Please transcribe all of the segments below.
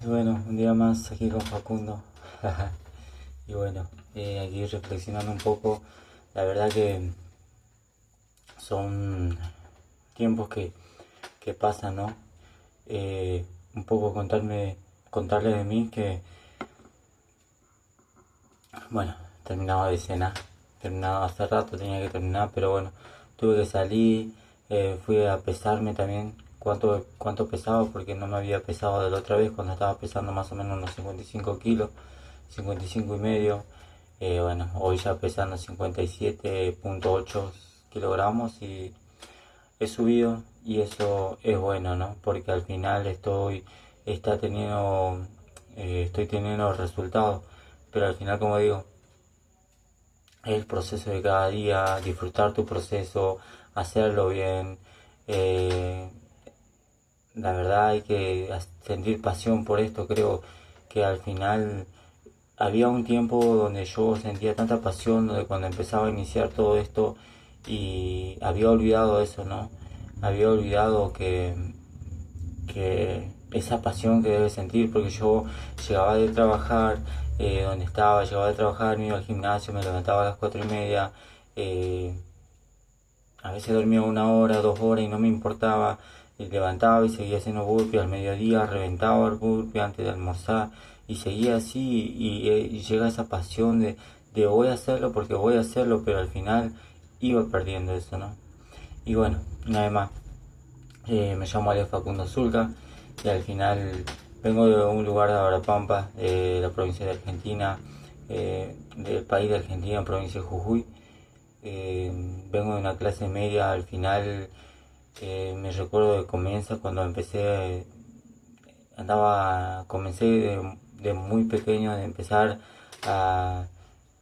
Y bueno, un día más aquí con Facundo. Y bueno, aquí reflexionando un poco. La verdad que son tiempos que pasan, ¿no? Un poco contarle de mí que, bueno, terminaba de cenar. Terminaba hace rato, tenía que terminar, pero bueno, tuve que salir. Fui a pesarme también cuánto pesaba, porque no me había pesado de la otra vez cuando estaba pesando más o menos unos 55 kilos, 55 y medio. Bueno, hoy ya pesando 57,8 kilogramos y he subido, y eso es bueno, ¿no? Porque al final está teniendo, estoy teniendo resultados, pero al final, como digo, es el proceso de cada día, disfrutar tu proceso, hacerlo bien. eh, la verdad hay que sentir pasión por esto. Creo que al final había un tiempo donde yo sentía tanta pasión, donde cuando empezaba a iniciar todo esto, y había olvidado eso, ¿no? Había olvidado que esa pasión que debes sentir, porque yo llegaba de trabajar, donde estaba, llegaba de trabajar, me iba al gimnasio, me levantaba a las 4:30, eh, a veces dormía 1 hora, 2 horas y no me importaba, y levantaba y seguía haciendo burpee al mediodía, reventaba el burpee antes de almorzar, y seguía así, y llega esa pasión de voy a hacerlo porque voy a hacerlo, pero al final iba perdiendo eso, ¿no? Y bueno, nada más. Me llamo Alex Facundo Zulca y al final vengo de un lugar de Abrapampa, de la provincia de Argentina, del país de Argentina, provincia de Jujuy. Eh, Vengo de una clase media. Al final me recuerdo de comienzo cuando comencé de muy pequeño, de empezar a,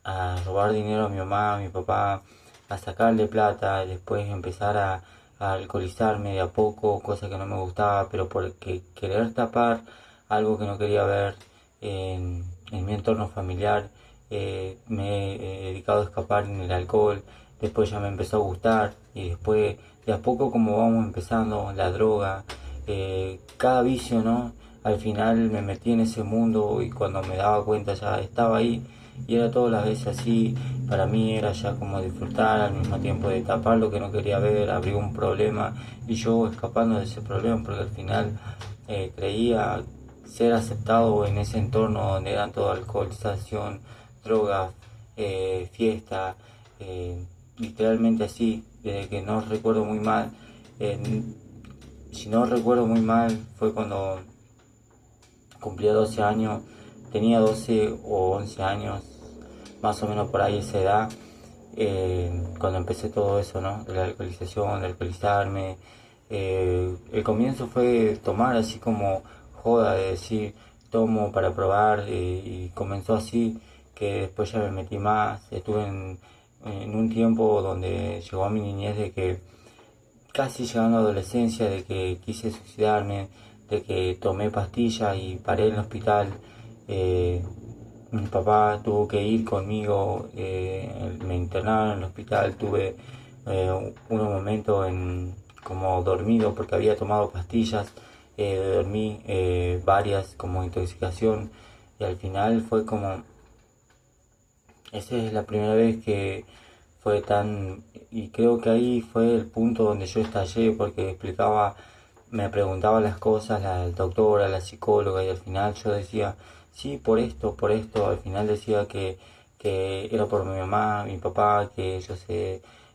a robar dinero a mi mamá, a mi papá, a sacarle plata, después empezar a alcoholizarme de a poco, cosa que no me gustaba, pero por querer tapar algo que no quería ver en mi entorno familiar. Me he dedicado a escapar en el alcohol, después ya me empezó a gustar, y después de a poco, como vamos empezando, la droga, cada vicio, ¿no? Al final me metí en ese mundo, y cuando me daba cuenta ya estaba ahí, y era todas las veces así. Para mí era ya como disfrutar al mismo tiempo de tapar lo que no quería ver, abrir un problema y yo escapando de ese problema, porque al final creía ser aceptado en ese entorno donde eran todo alcoholización, drogas, fiesta, literalmente así, desde que no recuerdo muy mal. eh, si no recuerdo muy mal, fue cuando cumplía 12 años, tenía 12 o 11 años, más o menos por ahí esa edad, cuando empecé todo eso, ¿no? De la alcoholización, de alcoholizarme. El comienzo fue tomar así como joda, de decir tomo para probar, y comenzó así, que después ya me metí más. Estuve en un tiempo donde llegó a mi niñez, de que casi llegando a la adolescencia, de que quise suicidarme, de que tomé pastillas y paré en el hospital. Mi papá tuvo que ir conmigo, me internaron en el hospital. Tuve unos momentos como dormido porque había tomado pastillas. Dormí varias como intoxicación, y al final fue como, esa es la primera vez que fue tan... Y creo que ahí fue el punto donde yo estallé, porque me preguntaba las cosas la doctora, la psicóloga, y al final yo decía, sí, por esto. Al final decía que era por mi mamá, mi papá,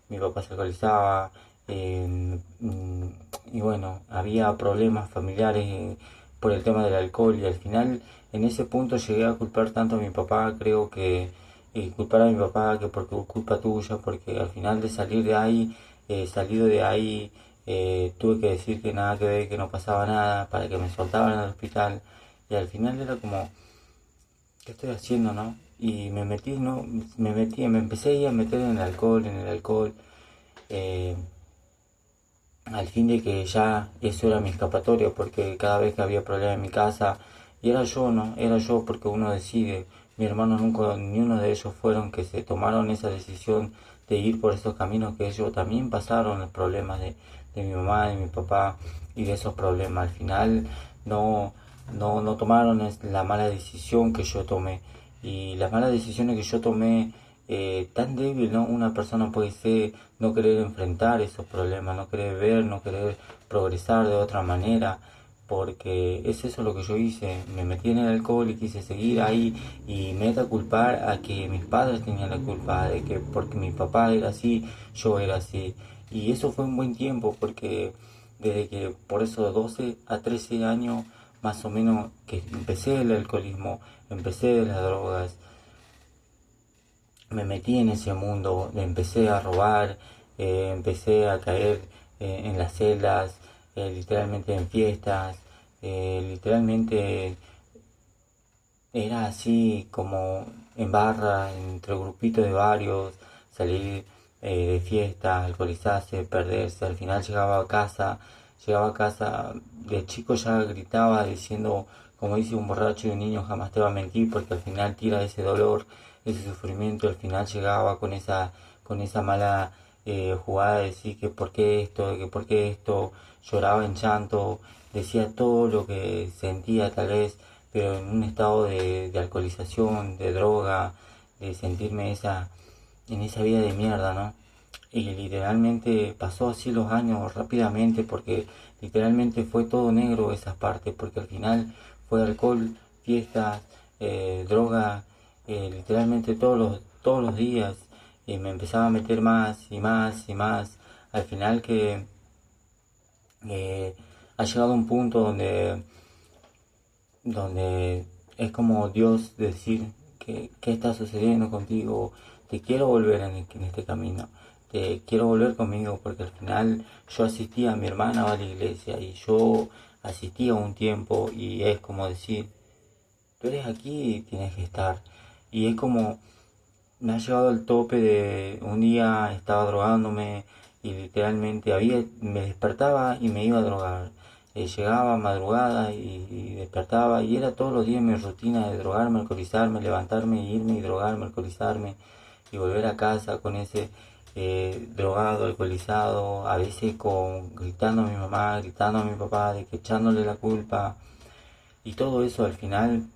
mi papá se alcoholizaba. Y bueno, había problemas familiares por el tema del alcohol, y al final en ese punto llegué a culpar tanto a mi papá. Creo que culpar a mi papá, que por culpa tuya, porque al final de salir de ahí, salido de ahí, tuve que decir que nada que ver, que no pasaba nada, para que me soltaran al hospital. Y al final era como, ¿qué estoy haciendo, no? Y me metí, ¿no? Me empecé a ir a meter en el alcohol, eh, al fin de que ya eso era mi escapatoria, porque cada vez que había problemas en mi casa, y era yo, ¿no? Era yo, porque uno decide. Mi hermano nunca, ni uno de ellos fueron que se tomaron esa decisión de ir por esos caminos, que ellos también pasaron los problemas de mi mamá, de mi papá, y de esos problemas. Al final no, no tomaron la mala decisión que yo tomé. Y las malas decisiones que yo tomé, tan débil, ¿no? Una persona puede ser no querer enfrentar esos problemas, no querer ver, no querer progresar de otra manera, porque es eso lo que yo hice. Me metí en el alcohol y quise seguir ahí y me da culpar a que mis padres tenían la culpa, de que porque mi papá era así, yo era así. Y eso fue un buen tiempo porque desde que por eso de 12 a 13 años más o menos que empecé el alcoholismo, empecé las drogas, me metí en ese mundo, empecé a robar, empecé a caer en las celdas, literalmente en fiestas, literalmente era así como en barra, entre grupitos de varios, salir de fiesta, alcoholizarse, perderse, al final llegaba a casa, de chico ya gritaba diciendo, como dice un borracho y un niño jamás te va a mentir, porque al final tira ese dolor, ese sufrimiento, al final llegaba con esa mala jugada de decir que por qué esto, lloraba en llanto, decía todo lo que sentía tal vez, pero en un estado de alcoholización, de droga, de sentirme en esa vida de mierda, ¿no? Y literalmente pasó así los años rápidamente porque literalmente fue todo negro esas partes, porque al final fue alcohol, fiesta, droga, literalmente todos los días, y me empezaba a meter más y más y más, al final que eh, ha llegado un punto donde es como Dios decir que qué está sucediendo contigo, te quiero volver en este camino, te quiero volver conmigo, porque al final yo asistía, mi hermana va a la iglesia y yo asistía un tiempo y es como decir, tú eres aquí y tienes que estar. Y es como, me ha llegado al tope de un día estaba drogándome y literalmente me despertaba y me iba a drogar. Llegaba madrugada y despertaba y era todos los días mi rutina de drogarme, alcoholizarme, levantarme, irme y drogarme, alcoholizarme y volver a casa con ese drogado, alcoholizado, a veces gritando a mi mamá, gritando a mi papá, de que echándole la culpa. Y todo eso al final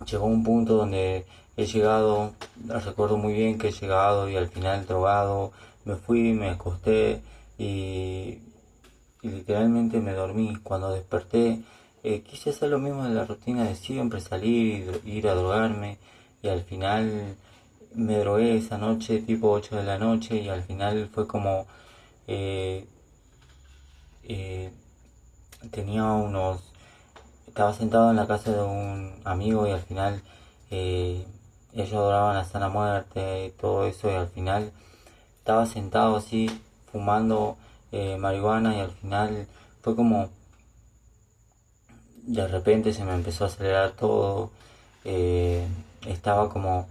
llegó a un punto donde he llegado, recuerdo muy bien que he llegado y al final drogado, me fui, me acosté y, y literalmente me dormí. Cuando desperté, quise hacer lo mismo de la rutina de siempre, salir, ir a drogarme y al final me drogué esa noche, tipo 8 de la noche y al final fue como... eh, eh, tenía unos estaba sentado en la casa de un amigo y al final ellos adoraban la sana muerte y todo eso y al final estaba sentado así fumando marihuana y al final fue como de repente se me empezó a acelerar todo, eh, estaba como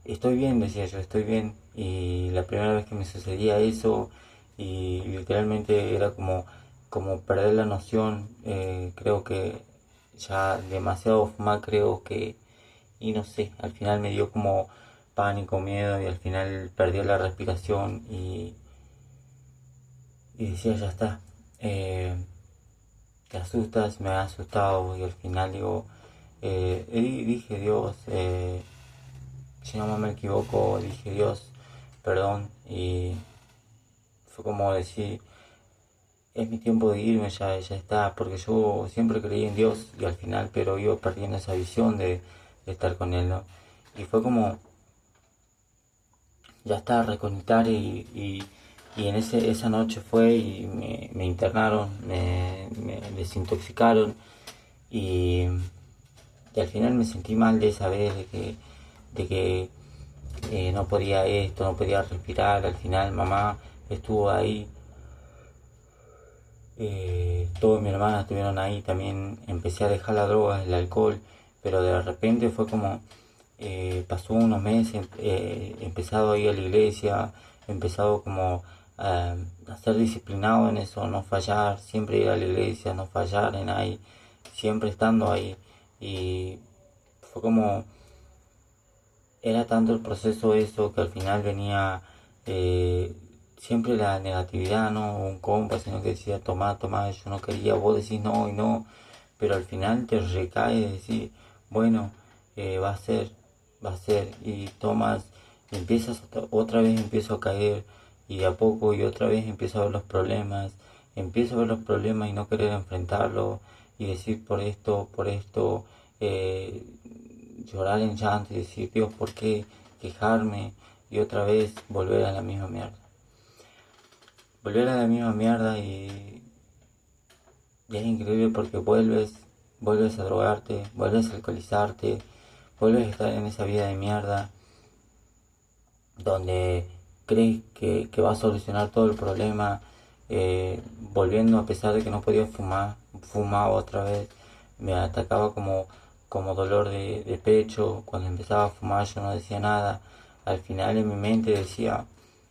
estoy bien, decía yo, estoy bien y la primera vez que me sucedía eso y literalmente era como perder la noción, creo que ya demasiado fumar creo que, y no sé, al final me dio como pánico, miedo y al final perdí la respiración y decía ya está, te asustas, me ha asustado y al final digo, dije Dios, si no me equivoco, dije Dios, perdón y fue como decir, es mi tiempo de irme, ya está, porque yo siempre creí en Dios y al final, pero iba perdiendo esa visión de estar con Él, ¿no? Y fue como, ya está, reconectar y en esa noche fue y me internaron, me desintoxicaron y, y al final me sentí mal de esa vez, de que no podía esto, no podía respirar, al final mamá estuvo ahí, todos mis hermanas estuvieron ahí, también empecé a dejar la droga, el alcohol, pero de repente fue como, pasó unos meses, he empezado a ir a la iglesia, he empezado como a ser disciplinado en eso, no fallar, siempre ir a la iglesia, no fallar en ahí, siempre estando ahí, y fue como, era tanto el proceso eso que al final venía siempre la negatividad, ¿no? Un compa, sino que decía, tomá, tomá, yo no quería, vos decís no y no, pero al final te recae decir, bueno, va a ser, y tomas, empiezas otra vez empiezo a caer, y de a poco y otra vez empiezo a ver los problemas, y no querer enfrentarlo, y decir por esto, eh, llorar en llanto y decir, Dios, ¿por qué quejarme? Y otra vez volver a la misma mierda. Volver a la misma mierda y es increíble porque vuelves a drogarte, vuelves a alcoholizarte, vuelves a estar en esa vida de mierda donde crees que va a solucionar todo el problema, volviendo a pesar de que no podía fumar, fumaba otra vez, me atacaba como dolor de pecho, cuando empezaba a fumar yo no decía nada, al final en mi mente decía,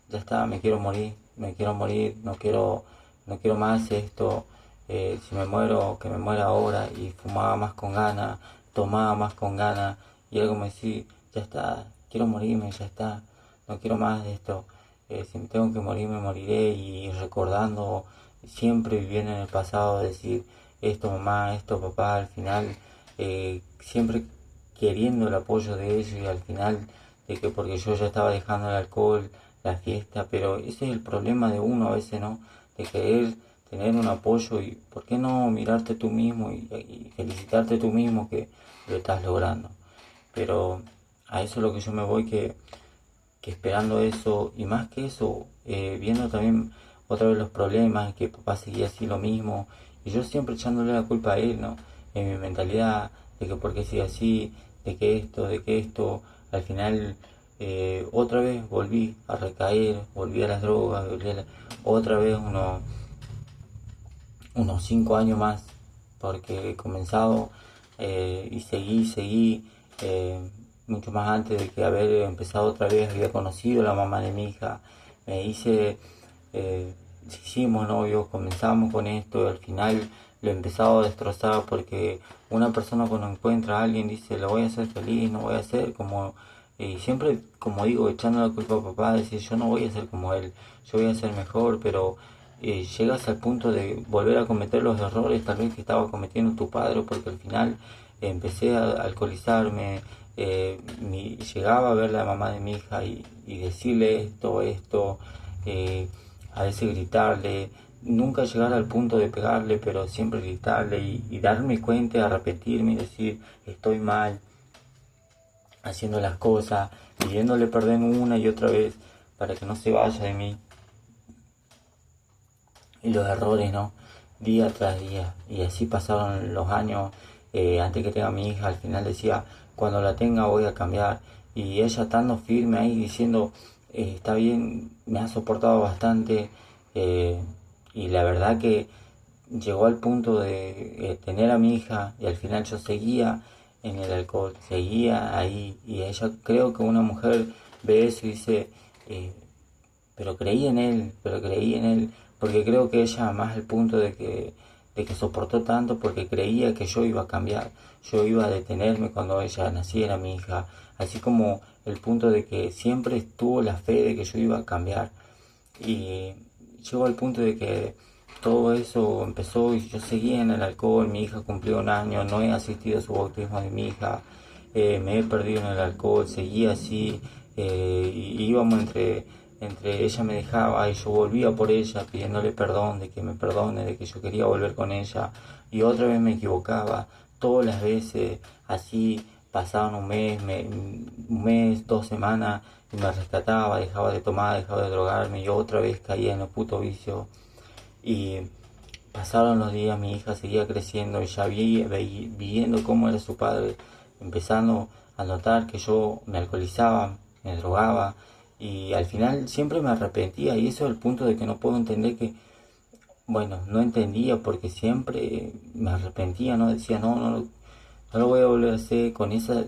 ya está, me quiero morir, no quiero más esto, si me muero, que me muera ahora, y fumaba más con ganas, tomaba más con ganas, y algo me decía, ya está, quiero morirme, ya está, no quiero más de esto, si me tengo que morir me moriré, y recordando, siempre viviendo en el pasado, decir, esto mamá, esto papá, al final, siempre queriendo el apoyo de ellos, y al final, de que porque yo ya estaba dejando el alcohol, la fiesta, pero ese es el problema de uno a veces, ¿no? De querer tener un apoyo, y por qué no mirarte tú mismo y felicitarte tú mismo que lo estás logrando. Pero a eso es lo que yo me voy, que esperando eso, y más que eso, viendo también otra vez los problemas, que papá seguía así lo mismo, y yo siempre echándole la culpa a él, ¿no? En mi mentalidad, de que por qué sigue así, de que esto, al final otra vez volví a recaer, volví a las drogas, otra vez unos 5 años más, porque he comenzado, y seguí, mucho más antes de que haber empezado otra vez, había conocido a la mamá de mi hija, me hice, hicimos novios, comenzamos con esto, y al final lo he empezado a destrozar, porque una persona cuando encuentra a alguien dice, lo voy a hacer feliz, no voy a ser como, y siempre, como digo, echando la culpa a papá, decir, yo no voy a ser como él, yo voy a ser mejor, pero llegas al punto de volver a cometer los errores tal vez que estaba cometiendo tu padre, porque al final empecé a alcoholizarme, llegaba a ver a la mamá de mi hija y decirle esto, a veces gritarle, nunca llegar al punto de pegarle, pero siempre gritarle, y darme cuenta, arrepentirme y decir, estoy mal, haciendo las cosas, pidiéndole perdón una y otra vez para que no se vaya de mí, y los errores, ¿no? Día tras día, y así pasaron los años, antes que tenga mi hija, al final decía, cuando la tenga voy a cambiar, y ella estando firme ahí diciendo, está bien, me ha soportado bastante, y la verdad que llegó al punto de tener a mi hija, y al final yo seguía en el alcohol, seguía ahí, y ella, creo que una mujer ve eso y dice, pero creí en él, porque creo que ella más al punto de que soportó tanto, porque creía que yo iba a cambiar, yo iba a detenerme cuando ella naciera, mi hija, así como el punto de que siempre tuvo la fe de que yo iba a cambiar, y llegó al punto de que todo eso empezó y yo seguía en el alcohol, mi hija cumplió 1 año, no he asistido a su bautismo de mi hija, me he perdido en el alcohol, seguía así, y íbamos entre ella me dejaba y yo volvía por ella pidiéndole perdón, de que me perdone, de que yo quería volver con ella, y otra vez me equivocaba, todas las veces así, pasaban un mes, 2 semanas, y me rescataba, dejaba de tomar, dejaba de drogarme, y otra vez caía en el puto vicio, y pasaron los días, mi hija seguía creciendo, y ya viendo cómo era su padre, empezando a notar que yo me alcoholizaba, me drogaba, y al final siempre me arrepentía, y eso es el punto de que no puedo entender que, bueno, no entendía porque siempre me arrepentía, no decía, no lo voy a volver a hacer con esa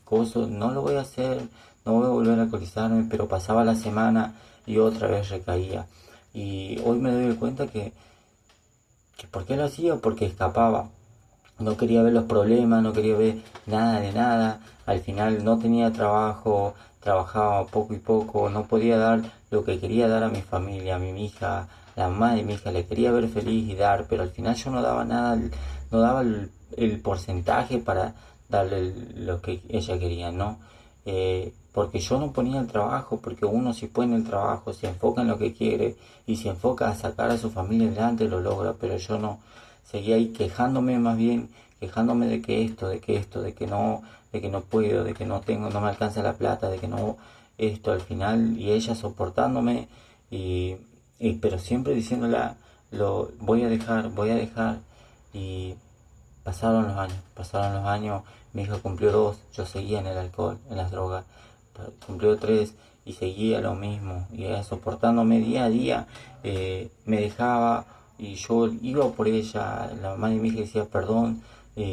cosa, no lo voy a hacer, no voy a volver a alcoholizarme, pero pasaba la semana y otra vez recaía. Y hoy me doy cuenta que ¿por qué lo hacía? Porque escapaba. No quería ver los problemas, no quería ver nada de nada. Al final no tenía trabajo, trabajaba poco y poco, no podía dar lo que quería dar a mi familia, a mi hija, la mamá de mi hija, le quería ver feliz y dar, pero al final yo no daba nada, no daba el porcentaje para darle lo que ella quería, ¿no? Porque yo no ponía el trabajo, porque uno si pone el trabajo, se enfoca en lo que quiere y se enfoca a sacar a su familia adelante, lo logra, pero yo no, seguía ahí quejándome más bien, quejándome de que esto, de que no puedo, de que no tengo, no me alcanza la plata, de que no, esto al final, y ella soportándome, y, pero siempre diciéndola, lo voy a dejar, y pasaron los años, mi hija cumplió 2, yo seguía en el alcohol, en las drogas, cumplió 3 y seguía lo mismo, y ella soportándome día a día, me dejaba y yo iba por ella, la mamá de mi hija decía perdón,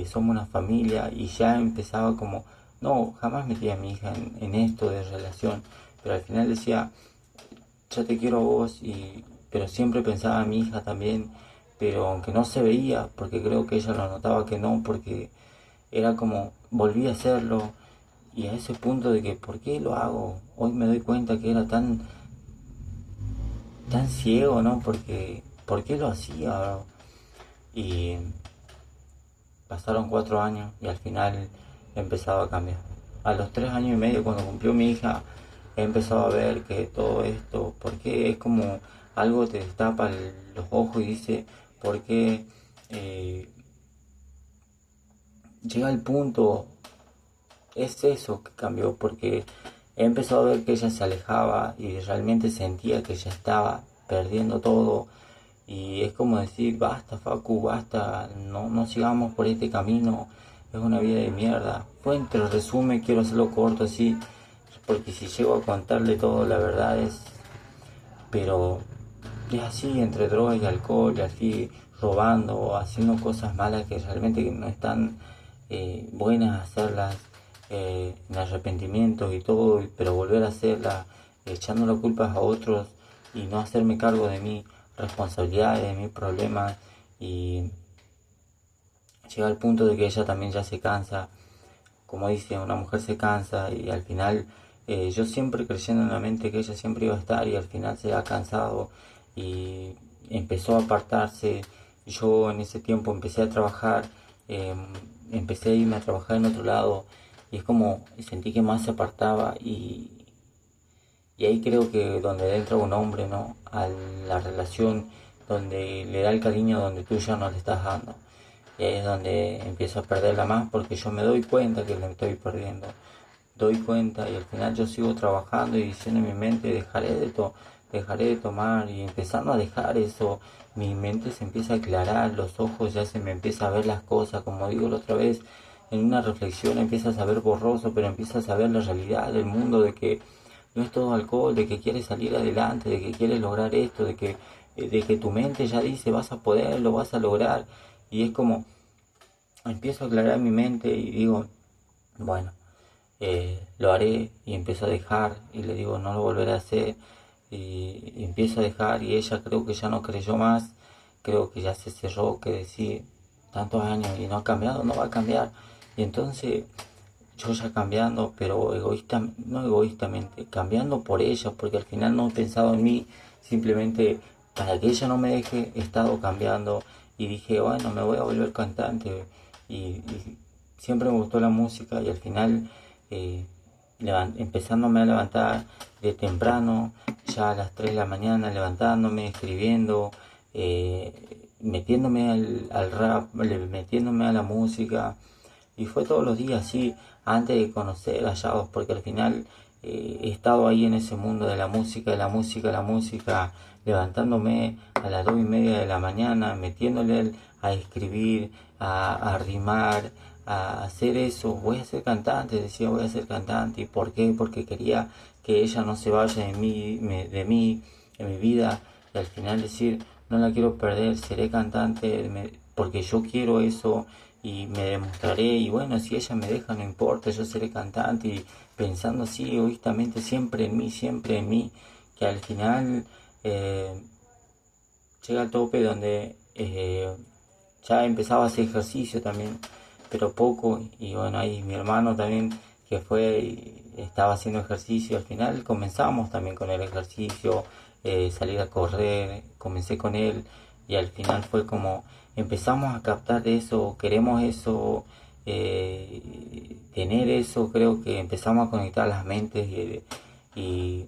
somos una familia, y ya empezaba como, no, jamás metía a mi hija en esto de relación, pero al final decía, yo te quiero a vos, pero siempre pensaba en mi hija también, pero aunque no se veía, porque creo que ella lo notaba que no, porque era como, volví a hacerlo, y a ese punto de que, ¿por qué lo hago? Hoy me doy cuenta que era tan ciego, ¿no? Porque, ¿por qué lo hacía, bro? Y pasaron 4 años y al final he empezado a cambiar. A los 3 años y medio, cuando cumplió mi hija, he empezado a ver que todo esto, porque es como algo te destapa los ojos y dice, ¿por qué llega el punto? Es eso que cambió, porque he empezado a ver que ella se alejaba y realmente sentía que ella estaba perdiendo todo. Y es como decir, basta Facu, basta, no sigamos por este camino, es una vida de mierda. Fue entre resumen, quiero hacerlo corto así, porque si llego a contarle todo, la verdad es, pero es así, entre drogas y alcohol, y así, robando, haciendo cosas malas que realmente no están buenas hacerlas, en arrepentimiento y todo, pero volver a hacerlas, echando las culpas a otros y no hacerme cargo de mí responsabilidades, de mis problemas, y llega al punto de que ella también ya se cansa, como dice, una mujer se cansa y al final yo siempre creyendo en la mente que ella siempre iba a estar y al final se ha cansado y empezó a apartarse. Yo en ese tiempo empecé a trabajar, eh, empecé a irme a trabajar en otro lado y es como sentí que más se apartaba y ahí creo que donde entra un hombre, ¿no? A la relación, donde le da el cariño donde tú ya no le estás dando. Y ahí es donde empiezo a perderla más porque yo me doy cuenta que la estoy perdiendo. Doy cuenta y al final yo sigo trabajando y diciendo en mi mente dejaré de tomar y empezando a dejar eso, mi mente se empieza a aclarar, los ojos ya se me empieza a ver las cosas, como digo la otra vez, en una reflexión empiezas a ver borroso, pero empiezas a ver la realidad del mundo de que no es todo alcohol, de que quieres salir adelante, de que quieres lograr esto, de que tu mente ya dice vas a poder, lo vas a lograr, y es como empiezo a aclarar mi mente y digo, bueno, lo haré, y empiezo a dejar y le digo no lo volveré a hacer, y empiezo a dejar y ella creo que ya no creyó más, creo que ya se cerró, que decir tantos años y no ha cambiado, no va a cambiar, y entonces yo ya cambiando, pero no egoístamente, cambiando por ella, porque al final no he pensado en mí, simplemente para que ella no me deje, he estado cambiando y dije, bueno, me voy a volver cantante, y siempre me gustó la música y al final empezándome a levantar de temprano, ya a las 3 de la mañana, levantándome, escribiendo, metiéndome al rap, metiéndome a la música, y fue todos los días así, antes de conocer a Yados, porque al final he estado ahí en ese mundo de la música, levantándome a las 2:30 de la mañana, metiéndole a escribir, a rimar, a hacer eso. Voy a ser cantante, decía, voy a ser cantante. ¿Y por qué? Porque quería que ella no se vaya de mí, en mi vida, y al final decir, no la quiero perder, seré cantante, porque yo quiero eso y me demostraré, y bueno, si ella me deja no importa, yo seré cantante, y pensando así egoístamente siempre en mí, que al final llega al tope donde ya empezaba a hacer ejercicio también, pero poco, y bueno, ahí mi hermano también que fue y estaba haciendo ejercicio, al final comenzamos también con el ejercicio, salir a correr, comencé con él, y al final fue como empezamos a captar eso, queremos eso, tener eso, creo que empezamos a conectar las mentes y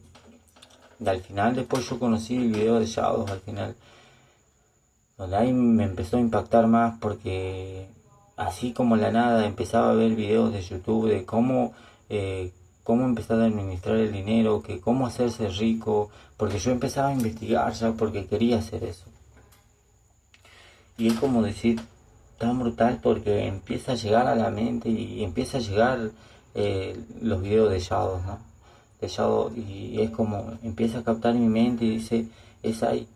al final después yo conocí el video de Shadows al final, donde ahí me empezó a impactar más porque así como la nada empezaba a ver videos de YouTube de cómo empezar a administrar el dinero, que cómo hacerse rico, porque yo empezaba a investigar ya porque quería hacer eso. Y es como decir, tan brutal porque empieza a llegar a la mente y empieza a llegar los videos de Shadows, ¿no? De Shadow, y es como empieza a captar mi mente y dice, es ahí,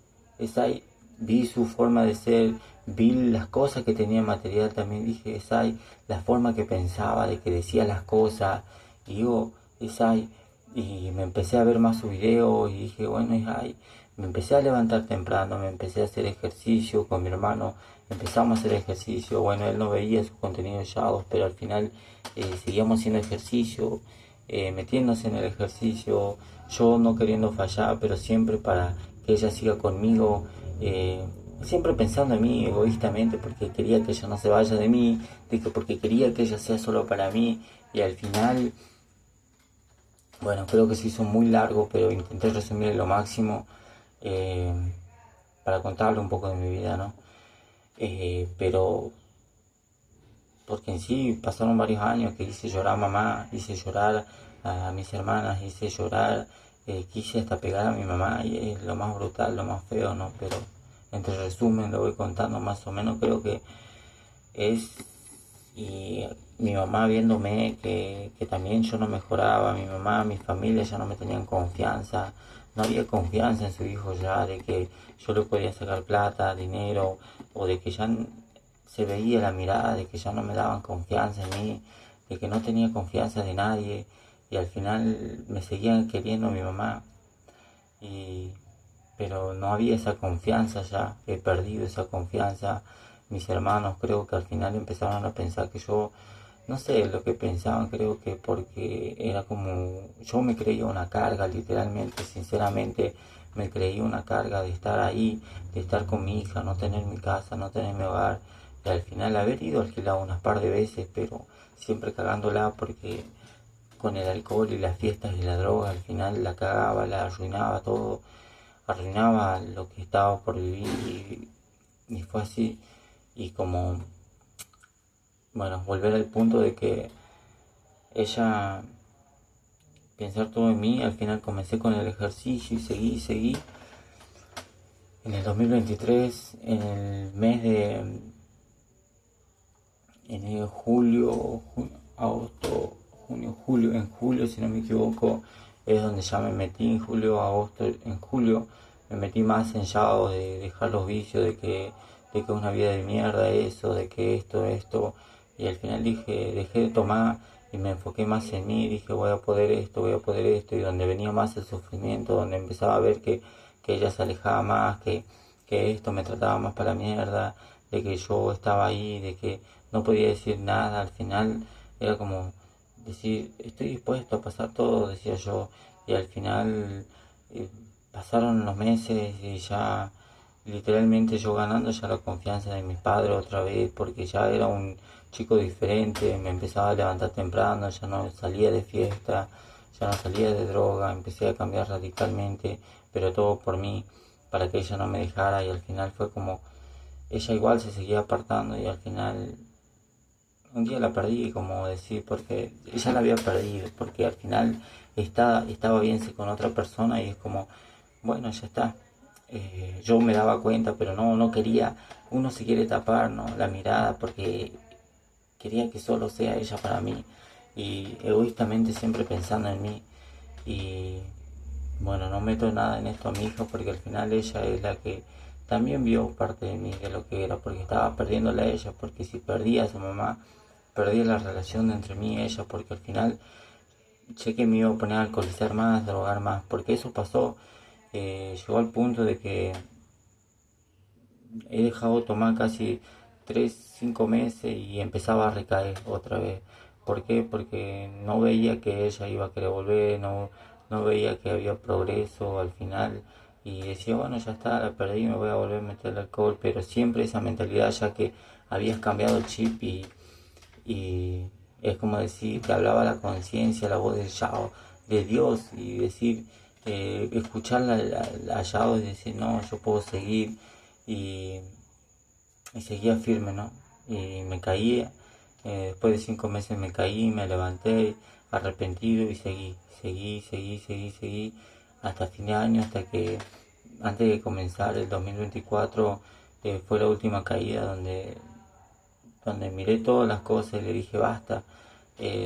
vi su forma de ser, vi las cosas que tenía material, también dije, es ahí, la forma que pensaba, de que decía las cosas, y digo, es ahí, y me empecé a ver más sus videos y dije, bueno, es ahí, me empecé a levantar temprano, me empecé a hacer ejercicio con mi hermano, empezamos a hacer ejercicio, bueno, él no veía su contenido de Shadows, pero al final seguíamos haciendo ejercicio, metiéndose en el ejercicio, yo no queriendo fallar, pero siempre para que ella siga conmigo, siempre pensando en mí egoístamente, porque quería que ella no se vaya de mí, porque quería que ella sea solo para mí, y al final, bueno, creo que se hizo muy largo, pero intenté resumir lo máximo eh, para contarle un poco de mi vida, ¿no? Pero porque en sí pasaron varios años que hice llorar a mamá, hice llorar a mis hermanas, hice llorar, quise hasta pegar a mi mamá y es lo más brutal, lo más feo, ¿no? Pero entre resumen lo voy contando más o menos, creo que es, y mi mamá viéndome que también yo no mejoraba, mi mamá, mi familia ya no me tenían confianza, no había confianza en su hijo ya, de que yo le podía sacar plata, dinero, o de que ya se veía la mirada de que ya no me daban confianza en mí, de que no tenía confianza de nadie, y al final me seguían queriendo mi mamá, y, pero no había esa confianza ya, he perdido esa confianza. Mis hermanos creo que al final empezaron a pensar que yo, no sé lo que pensaban, creo que porque era como, yo me creía una carga, literalmente, sinceramente, me creía una carga de estar ahí, de estar con mi hija, no tener mi casa, no tener mi hogar, y al final haber ido alquilado unas par de veces, pero siempre cagándola porque con el alcohol y las fiestas y la droga al final la cagaba, la arruinaba todo, arruinaba lo que estaba por vivir y fue así. Y como, bueno, volver al punto de que ella pensar todo en mí, al final comencé con el ejercicio y seguí. En el 2023, en el mes de julio, agosto, junio, julio, en julio si no me equivoco, es donde ya me metí en julio, agosto, en julio me metí más en Shadow de dejar los vicios, de que una vida de mierda eso, de que esto, y al final dije, dejé de tomar y me enfoqué más en mí, dije voy a poder esto, y donde venía más el sufrimiento, donde empezaba a ver que ella se alejaba más, que esto me trataba más para la mierda, de que yo estaba ahí, de que no podía decir nada, al final era como decir, estoy dispuesto a pasar todo, decía yo, y al final pasaron los meses y ya literalmente yo ganando ya la confianza de mis padres otra vez, porque ya era un chico diferente, me empezaba a levantar temprano, ya no salía de fiesta, ya no salía de droga, empecé a cambiar radicalmente, pero todo por mí, para que ella no me dejara, y al final fue como, ella igual se seguía apartando y al final un día la perdí, como decir, porque ella la había perdido, porque al final estaba bien con otra persona y es como, bueno, ya está. Yo me daba cuenta, pero no quería, uno se quiere tapar, ¿no? La mirada, porque quería que solo sea ella para mí, y egoístamente siempre pensando en mí, y bueno, no meto nada en esto a mi hija, porque al final ella es la que también vio parte de mí, de lo que era, porque estaba perdiéndola a ella, porque si perdía a su mamá, perdía la relación entre mí y ella, porque al final sé que me iba a poner a alcoholizar más, drogar más, porque eso pasó. Llegó al punto de que he dejado tomar casi 3 5 meses y empezaba a recaer otra vez. ¿Por qué? Porque no veía que ella iba a querer volver, no veía que había progreso al final. y decía, bueno, ya está, la perdí, me voy a volver a meter el alcohol, pero siempre esa mentalidad ya que habías cambiado el chip y es como decir, te hablaba la conciencia, la voz del Yao, de Dios y decir, escuchar la Yao y decir, no, yo puedo seguir y, y seguía firme, ¿no? Y me caí, después de 5 meses me caí, me levanté arrepentido y seguí hasta fin de año, hasta que antes de comenzar el 2024 fue la última caída donde miré todas las cosas y le dije basta,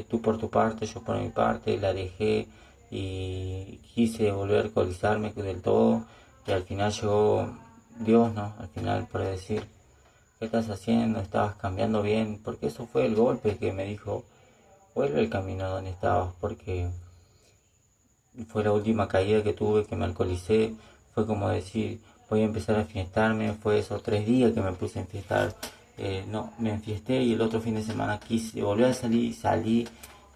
tú por tu parte, yo por mi parte, la dejé y quise volver a alcoholizarme del todo y al final llegó Dios, ¿no? Al final por decir, ¿qué estás haciendo? ¿Estabas cambiando bien? Porque eso fue el golpe que me dijo, vuelve al camino donde estabas, porque fue la última caída que tuve, que me alcoholicé, fue como decir, voy a empezar a enfiestarme, fue esos 3 días que me puse a enfiestar, no, me enfiesté y el otro fin de semana quise volver a salir, salí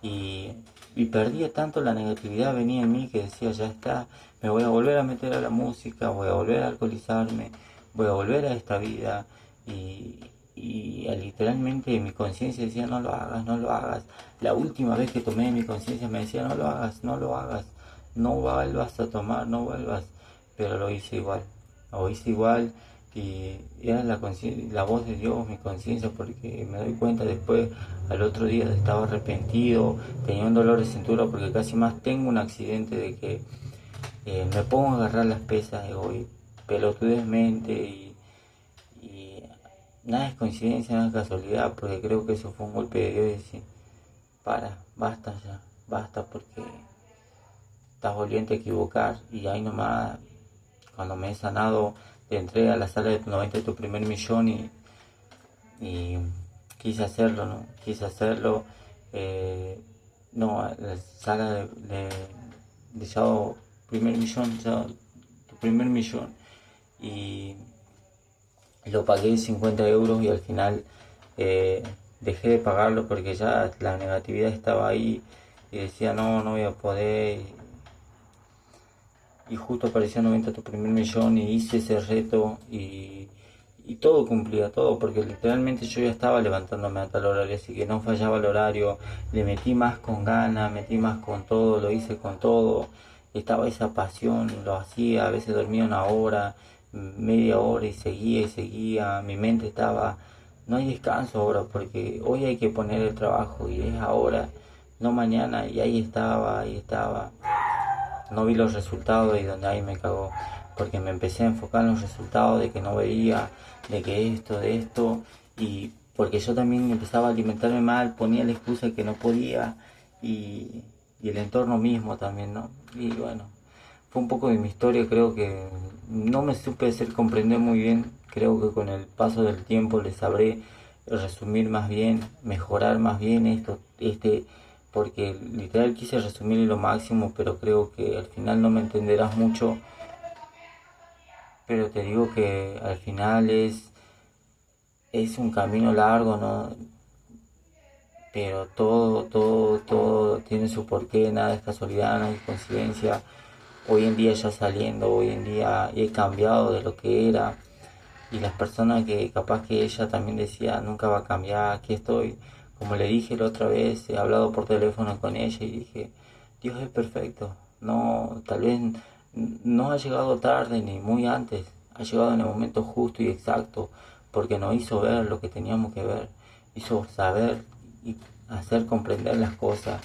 y, y perdía tanto la negatividad, venía en mí que decía, ya está, me voy a volver a meter a la música, voy a volver a alcoholizarme, voy a volver a esta vida y literalmente mi conciencia decía, no lo hagas, no lo hagas. La última vez que tomé mi conciencia me decía, no lo hagas, no lo hagas, no vuelvas a tomar, no vuelvas, pero lo hice igual y era la voz de Dios, mi conciencia, porque me doy cuenta después, al otro día estaba arrepentido, tenía un dolor de cintura porque casi más tengo un accidente de que me pongo a agarrar las pesas de hoy, pelotudezmente y nada es coincidencia, nada es casualidad, porque creo que eso fue un golpe de Dios y decir, basta ya, basta porque estás volviendo a equivocar y ahí nomás cuando me he sanado te entré a la sala de 90 de tu primer millón y quise hacerlo, ¿no? Quise hacerlo, no, a la sala de Yao primer millón, ya, tu primer millón y lo pagué 50 euros y al final dejé de pagarlo porque ya la negatividad estaba ahí y decía no, no voy a poder y justo apareció 90 tu primer millón y hice ese reto y todo cumplía, todo, porque literalmente yo ya estaba levantándome a tal horario, así que no fallaba el horario, le metí más con ganas, metí más con todo, lo hice con todo, estaba esa pasión, lo hacía, a veces dormía una hora, media hora y seguía, mi mente estaba, no hay descanso ahora, porque hoy hay que poner el trabajo y es ahora, no mañana, y ahí estaba no vi los resultados y donde ahí me cagó, porque me empecé a enfocar en los resultados de que no veía, de que esto, de esto, y porque yo también empezaba a alimentarme mal, ponía la excusa que no podía y el entorno mismo también, ¿no? Y bueno, fue un poco de mi historia, creo que no me supe hacer comprender muy bien, creo que con el paso del tiempo le sabré resumir más bien, mejorar más bien porque literal quise resumir lo máximo, pero creo que al final no me entenderás mucho, pero te digo que al final es un camino largo, ¿no? Pero todo tiene su porqué, nada es casualidad, nada es coincidencia. Hoy en día ya saliendo, hoy en día he cambiado de lo que era y las personas que capaz que ella también decía nunca va a cambiar, aquí estoy, como le dije la otra vez, he hablado por teléfono con ella y dije, Dios es perfecto, no, tal vez no ha llegado tarde ni muy antes, ha llegado en el momento justo y exacto, porque nos hizo ver lo que teníamos que ver, hizo saber y hacer comprender las cosas,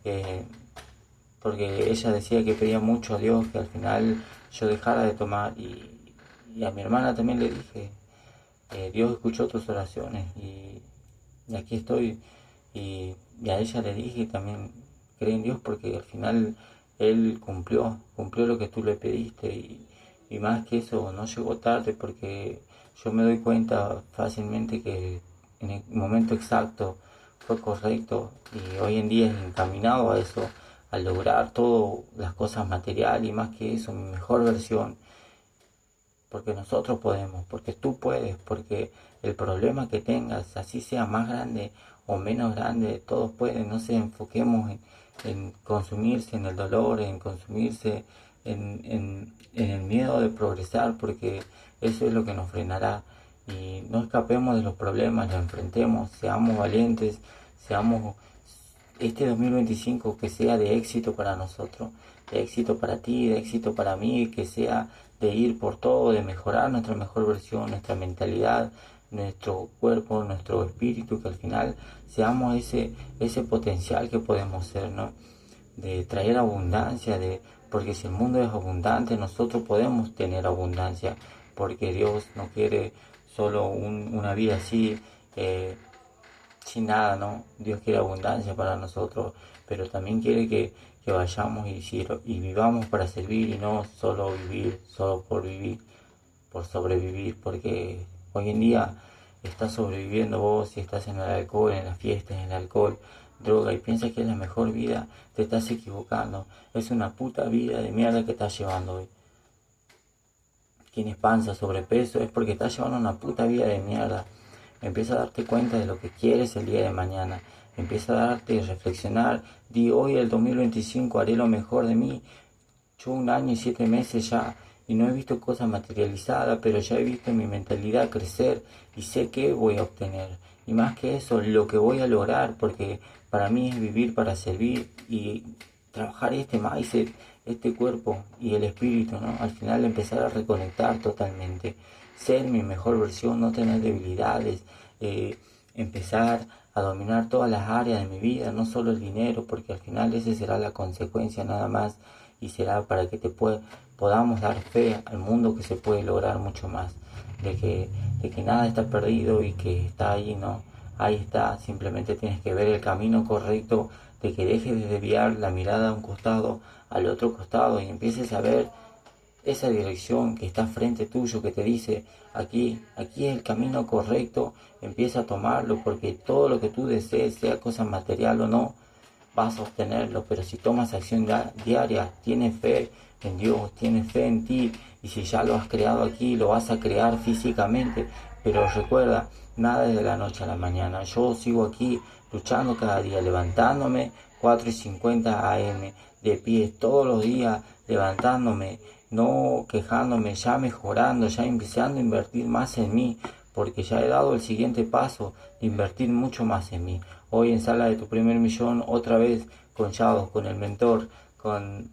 eh, porque ella decía que pedía mucho a Dios que al final yo dejara de tomar y a mi hermana también le dije, Dios escuchó tus oraciones y aquí estoy y a ella le dije también cree en Dios porque al final Él cumplió lo que tú le pediste y más que eso no llegó tarde porque yo me doy cuenta fácilmente que en el momento exacto fue correcto y hoy en día es encaminado a eso, a lograr todas las cosas materiales y más que eso, mi mejor versión porque nosotros podemos, porque tú puedes, porque el problema que tengas, así sea más grande o menos grande, todos pueden, no se enfoquemos en consumirse en el dolor, en consumirse en el miedo de progresar, porque eso es lo que nos frenará. Y no escapemos de los problemas, los enfrentemos, seamos valientes, seamos este 2025 que sea de éxito para nosotros, de éxito para ti, de éxito para mí, que sea de ir por todo, de mejorar nuestra mejor versión, nuestra mentalidad, nuestro cuerpo, nuestro espíritu, que al final seamos ese potencial que podemos ser, ¿no? De traer abundancia, porque si el mundo es abundante, nosotros podemos tener abundancia, porque Dios no quiere solo una vida así, sin nada, ¿no? Dios quiere abundancia para nosotros, pero también quiere que vayamos y vivamos para servir y no solo vivir, solo por vivir, por sobrevivir, porque hoy en día estás sobreviviendo vos y estás en el alcohol, en las fiestas, en el alcohol, droga, y piensas que es la mejor vida, te estás equivocando. Es una puta vida de mierda que estás llevando hoy. Tienes panza, sobrepeso, es porque estás llevando una puta vida de mierda. Empieza a darte cuenta de lo que quieres el día de mañana. Empieza a darte y reflexionar. Di, hoy el 2025 haré lo mejor de mí. Yo 1 año y 7 meses ya, y no he visto cosas materializadas, pero ya he visto mi mentalidad crecer y sé qué voy a obtener. Y más que eso, lo que voy a lograr, porque para mí es vivir para servir y trabajar este mindset, este cuerpo y el espíritu, ¿no? Al final empezar a reconectar totalmente, ser mi mejor versión, no tener debilidades, empezar a dominar todas las áreas de mi vida, no solo el dinero, porque al final esa será la consecuencia nada más, y será para que podamos dar fe al mundo que se puede lograr mucho más, de que nada está perdido y que está ahí, ¿no? Ahí está, simplemente tienes que ver el camino correcto, de que dejes de desviar la mirada a un costado, al otro costado, y empieces a ver esa dirección que está frente tuyo, que te dice, aquí es el camino correcto, empieza a tomarlo, porque todo lo que tú desees, sea cosa material o no, vas a obtenerlo. Pero si tomas acción diaria, tienes fe en Dios, tienes fe en ti, y si ya lo has creado aquí, lo vas a crear físicamente. Pero recuerda, nada es de la noche a la mañana. Yo sigo aquí luchando cada día, levantándome 4:50 AM, de pie todos los días, levantándome, no quejándome, ya mejorando, ya empezando a invertir más en mí, porque ya he dado el siguiente paso de invertir mucho más en mí. Hoy en Sala de tu Primer Millón, otra vez con Shadow, con el mentor, con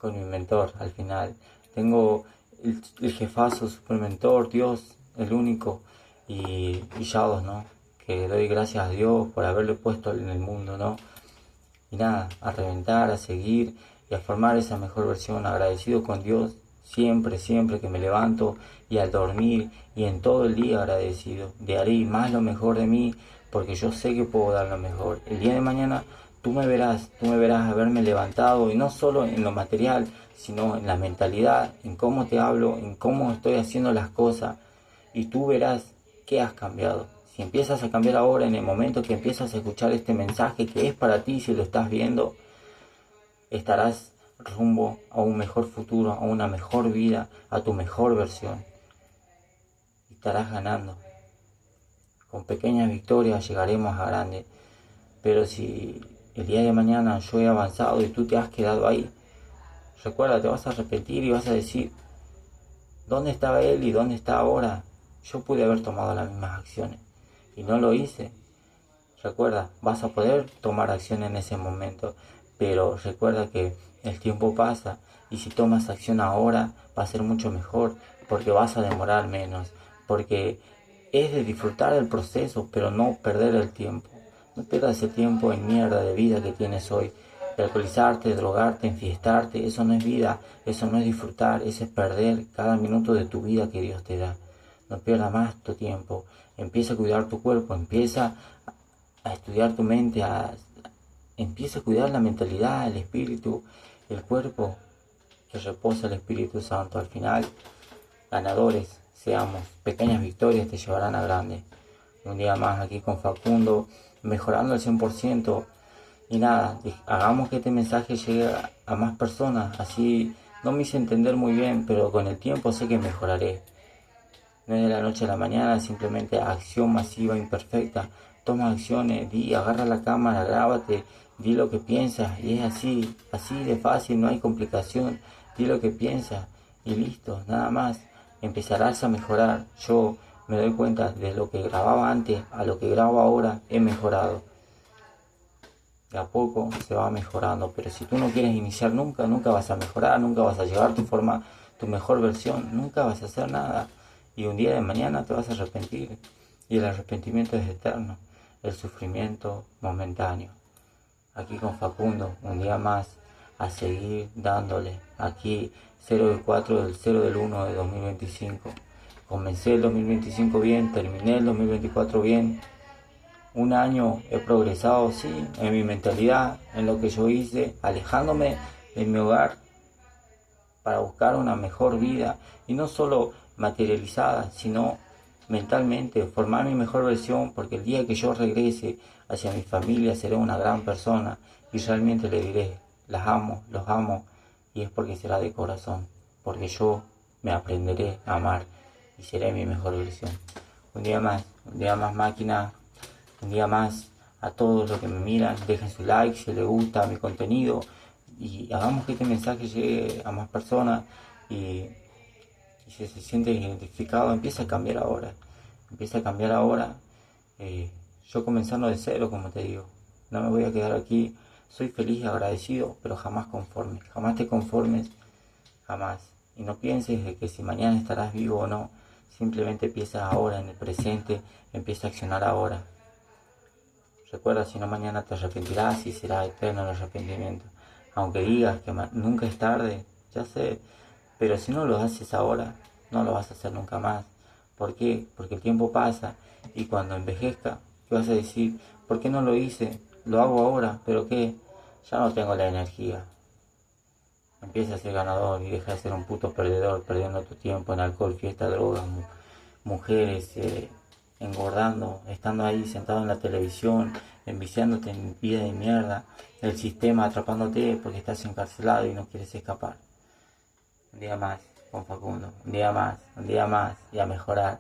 mi mentor al final. Tengo el jefazo, super mentor, Dios, el único, y Shadow, ¿no? Que doy gracias a Dios por haberle puesto en el mundo, ¿no? Y nada, a reventar, a seguir y a formar esa mejor versión, agradecido con Dios siempre que me levanto, y al dormir y en todo el día agradecido. De haré más lo mejor de mí, porque yo sé que puedo dar lo mejor. El día de mañana tú me verás haberme levantado, y no solo en lo material, sino en la mentalidad, en cómo te hablo, en cómo estoy haciendo las cosas, y tú verás que has cambiado. Si empiezas a cambiar ahora, en el momento que empiezas a escuchar este mensaje que es para ti, si lo estás viendo, estarás rumbo a un mejor futuro, a una mejor vida, a tu mejor versión. Y estarás ganando. Con pequeñas victorias llegaremos a grandes. Pero si el día de mañana yo he avanzado y tú te has quedado ahí, recuerda, te vas a arrepentir y vas a decir, ¿dónde estaba él y dónde está ahora? Yo pude haber tomado las mismas acciones y no lo hice. Recuerda, vas a poder tomar acción en ese momento, pero recuerda que el tiempo pasa, y si tomas acción ahora va a ser mucho mejor, porque vas a demorar menos, porque es de disfrutar el proceso, pero no perder el tiempo. No pierdas el tiempo en mierda de vida que tienes hoy. De alcoholizarte, drogarte, enfiestarte, eso no es vida, eso no es disfrutar, eso es perder cada minuto de tu vida que Dios te da. No pierdas más tu tiempo, empieza a cuidar tu cuerpo, empieza a estudiar tu mente, empieza a cuidar la mentalidad, el espíritu, el cuerpo, que reposa el Espíritu Santo. Al final, ganadores seamos, pequeñas victorias te llevarán a grandes. Un día más aquí con Facundo, mejorando al 100%, y nada, hagamos que este mensaje llegue a más personas. Así no me hice entender muy bien, pero con el tiempo sé que mejoraré. No es de la noche a la mañana, simplemente acción masiva imperfecta. Toma acciones, agarra la cámara, grábate, di lo que piensas y es así, así de fácil, no hay complicación. Di lo que piensas y listo, nada más. Empezarás a mejorar. Yo me doy cuenta de lo que grababa antes a lo que grabo ahora, he mejorado. De a poco se va mejorando, pero si tú no quieres iniciar nunca, nunca vas a mejorar, nunca vas a llevar tu mejor versión, nunca vas a hacer nada. Y un día de mañana te vas a arrepentir. Y el arrepentimiento es eterno, el sufrimiento momentáneo. Aquí con Facundo, un día más, a seguir dándole. Aquí 0 del 4 del 0 del 1 de 2025. Comencé el 2025 bien, terminé el 2024 bien. Un año he progresado, sí, en mi mentalidad, en lo que yo hice, alejándome de mi hogar para buscar una mejor vida. Y no solo materializada, sino mentalmente, formar mi mejor versión, porque el día que yo regrese hacia mi familia seré una gran persona y realmente le diré, las amo, los amo, y es porque será de corazón, porque yo me aprenderé a amar y seré mi mejor versión. Un día más máquina, un día más a todos los que me miran, dejen su like si les gusta mi contenido y hagamos que este mensaje llegue a más personas y si se siente identificado, empieza a cambiar ahora. Empieza a cambiar ahora. Yo comenzando de cero, como te digo. No me voy a quedar aquí. Soy feliz y agradecido, pero jamás conforme. Jamás te conformes. Jamás. Y no pienses de que si mañana estarás vivo o no. Simplemente empieza ahora, en el presente. Empieza a accionar ahora. Recuerda, si no mañana te arrepentirás y será eterno el arrepentimiento. Aunque digas que nunca es tarde, ya sé, pero si no lo haces ahora, no lo vas a hacer nunca más. ¿Por qué? Porque el tiempo pasa y cuando envejezca, ¿qué vas a decir? ¿Por qué no lo hice? Lo hago ahora, pero ¿qué? Ya no tengo la energía. Empieza a ser ganador y deja de ser un puto perdedor, perdiendo tu tiempo en alcohol, fiesta, drogas, mujeres, engordando, estando ahí sentado en la televisión, enviciándote en vida de mierda, el sistema atrapándote porque estás encarcelado y no quieres escapar. Un día más con Facundo, un día más y a mejorar.